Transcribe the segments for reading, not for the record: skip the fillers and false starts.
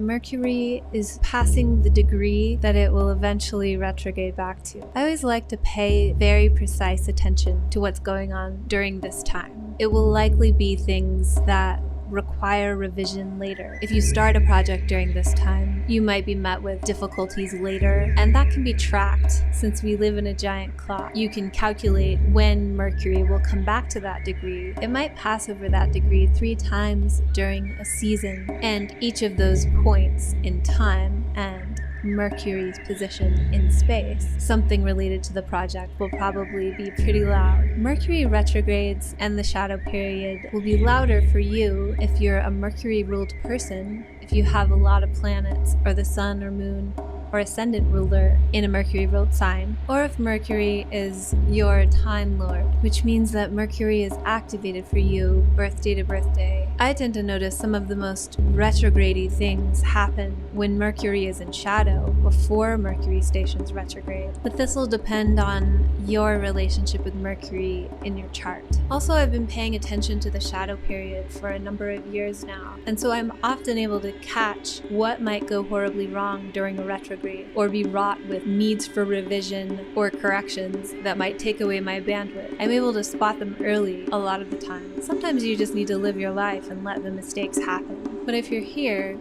Mercury is passing the degree that it will eventually retrograde back to. I always like to pay very precise attention to what's going on during this time. It will likely be things that require revision later. If you start a project during this time, you might be met with difficulties later, and that can be tracked. Since we live in a giant clock, you can calculate when Mercury will come back to that degree. It might pass over that degree 3 times during a season, and each of those points in time and Mercury's position in space, something related to the project, will probably be pretty loud. Mercury retrogrades and the shadow period will be louder for you if you're a Mercury-ruled person, if you have a lot of planets, or the sun or moon or ascendant ruler in a Mercury-ruled sign, or if Mercury is your time lord, which means that Mercury is activated for you birthday to birthday. I tend to notice some of the most retrograde-y things happen when Mercury is in shadow before Mercury stations retrograde, but this will depend on your relationship with Mercury in your chart. Also, I've been paying attention to the shadow period for a number of years now, and so I'm often able to catch what might go horribly wrong during a retrograde or be wrought with needs for revision or corrections that might take away my bandwidth. I'm able to spot them early a lot of the time. Sometimes you just need to live your life and let the mistakes happen. But if you're here,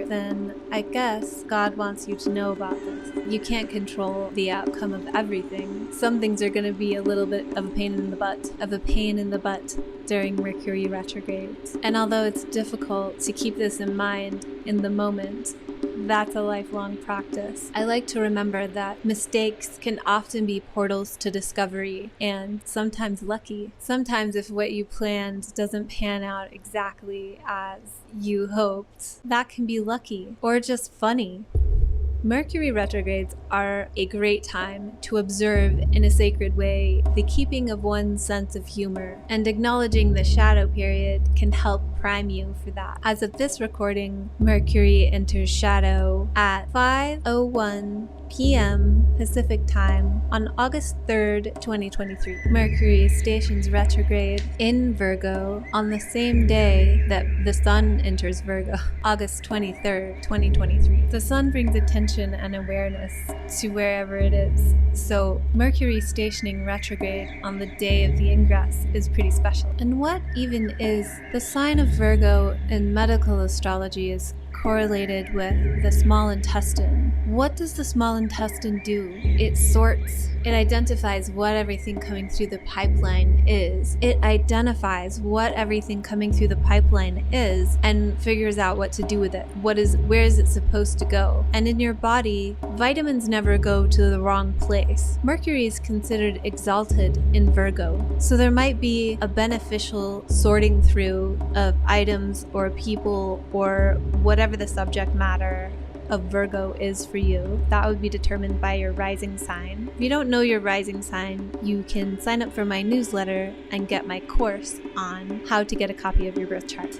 then I guess God wants you to know about this. You can't control the outcome of everything. Some things are going to be a little bit of a pain in the butt during Mercury retrogrades. And although it's difficult to keep this in mind in the moment, that's a lifelong practice. I like to remember that mistakes can often be portals to discovery, and sometimes lucky. Sometimes if what you planned doesn't pan out exactly as you hoped, that can be lucky or just funny. Mercury retrogrades are a great time to observe in a sacred way the keeping of one's sense of humor, and acknowledging the shadow period can help prime you for that. As of this recording, Mercury enters shadow at 5:01 p.m. Pacific time on August 3rd, 2023. Mercury stations retrograde in Virgo on the same day that the Sun enters Virgo, August 23rd, 2023. The Sun brings attention and awareness to wherever it is, so Mercury stationing retrograde on the day of the ingress is pretty special. And what even is the sign of Virgo in medical astrology is correlated with the small intestine. What does the small intestine do? It sorts. It identifies what everything coming through the pipeline is. It identifies what everything coming through the pipeline is and figures out what to do with it. Where is it supposed to go? And in your body, vitamins never go to the wrong place. Mercury is considered exalted in Virgo, so there might be a beneficial sorting through of items or people or whatever the subject matter of Virgo is for you. That would be determined by your rising sign. If you don't know your rising sign, you can sign up for my newsletter and get my course on how to get a copy of your birth chart,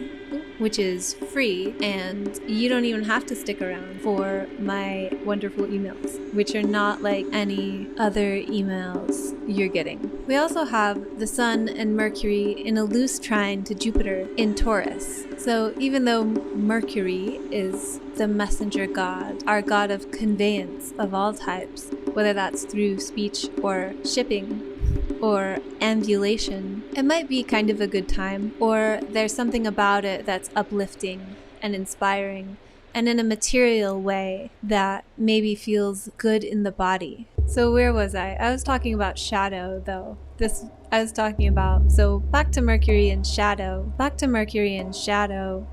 which is free, and you don't even have to stick around for my wonderful emails, which are not like any other emails you're getting. We also have the Sun and Mercury in a loose trine to Jupiter in Taurus. So even though Mercury is the messenger god, our god of conveyance of all types, whether that's through speech or shipping or ambulation, it might be kind of a good time, or there's something about it that's uplifting and inspiring and in a material way that maybe feels good in the body. So where was I? I was talking about shadow though. So back to Mercury and shadow.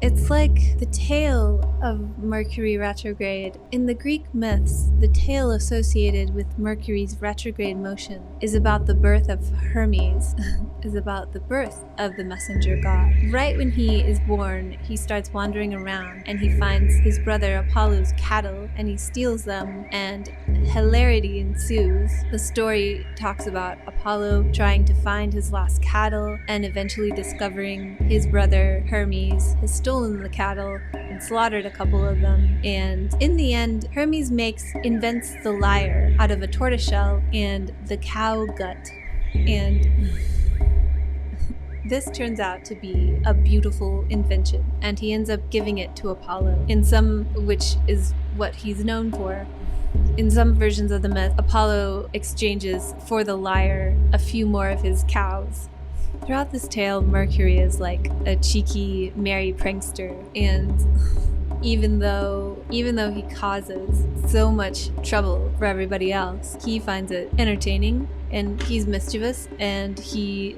It's like the tale of Mercury retrograde. In the Greek myths, the tale associated with Mercury's retrograde motion is about the birth of Hermes, is about the birth of the messenger god. Right when he is born, he starts wandering around and he finds his brother Apollo's cattle and he steals them, and hilarity ensues. The story talks about Apollo trying to find his lost cattle and eventually discovering his brother Hermes has stolen the cattle and slaughtered a couple of them, and in the end Hermes invents the lyre out of a tortoiseshell and the cow gut, and This turns out to be a beautiful invention, and he ends up giving it to Apollo, in some, which is what he's known for. In some versions of the myth, Apollo exchanges for the lyre a few more of his cows. Throughout this tale, Mercury is like a cheeky, merry prankster, and even though he causes so much trouble for everybody else, he finds it entertaining, and he's mischievous, and he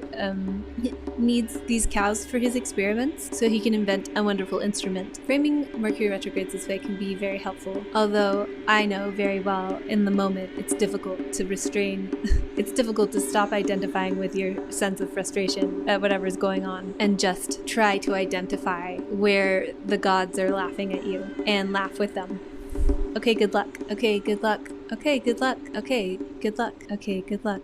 needs these cows for his experiments so he can invent a wonderful instrument. Framing Mercury retrogrades this way can be very helpful, although I know very well in the moment it's difficult to restrain. It's difficult to stop identifying with your sense of frustration at whatever's going on and just try to identify where the gods are laughing at you and laugh with them. Okay, good luck. Okay, good luck. Okay, good luck. Okay, good luck. Okay, good luck.